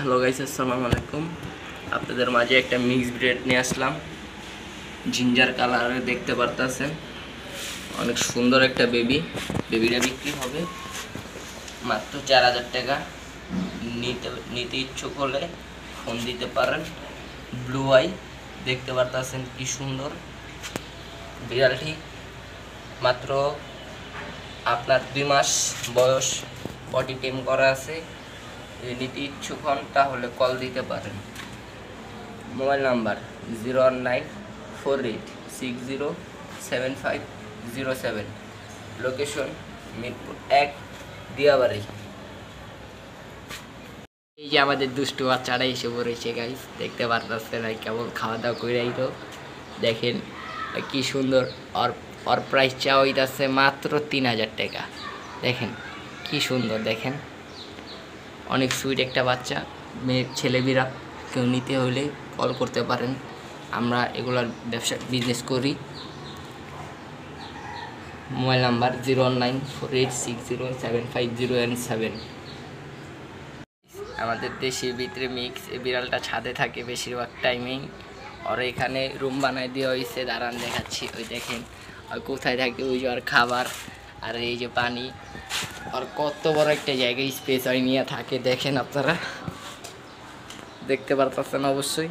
Hello guys, আসসালামু আলাইকুম। আপনাদের মাঝে একটা মিক্স ব্রিড নিয়ে আসলাম। জিঞ্জার কালারে দেখতে পারতেছেন, অনেক সুন্দর একটা বেবিটা বিক্রি হবে মাত্র 4000 টাকা। নিতে ইচ্ছুক হলে ফোন দিতে পারেন। ব্লু আই দেখতে পারতেছেন কি সুন্দর বিড়ালটি। মাত্র আপনার 2 মাস বয়স, পটি টেম করা আছে। যদি নিতে ইচ্ছুক হন তাহলে কল দিতে পারেন। Mobile number 01948607507। Location Mirpur 1, Diabari. এই যে আমাদের দুষ্টু বাচ্চারা এসে পড়েছে গাইস, দেখতে পারতেছেন কেবল খাওয়া দাওয়া করে আইলো। দেখেন কি সুন্দর। ওর প্রাইস চাওয়া হইতাছে মাত্র 3000 টাকা। দেখেন কি সুন্দর, দেখেন অনেক সুইট একটা বাচ্চা। মেয়ে ছেলে বিড়াল কেউ নিতে হলে কল করতে পারেন। আমরা এগুলার ব্যবসা বিজনেস করি। Mobile number 01948607507। আমাদের দেশের ভিতরে মিক্স। এই বিড়ালটা ছাদে থাকে বেশিরভাগ টাইমেই। আর এখানে রুম বানাই দেওয়া হয়েছে, দাঁড়ান দেখাচ্ছি। ওই দেখেন আর কোথায় থাকে, ওই যে আর খাবার আর এই যে পানি। আর কত বড় একটা জায়গায় স্পেস হয় নিয়ে থাকে, দেখেন আপনারা দেখতে পারতেছেন অবশ্যই।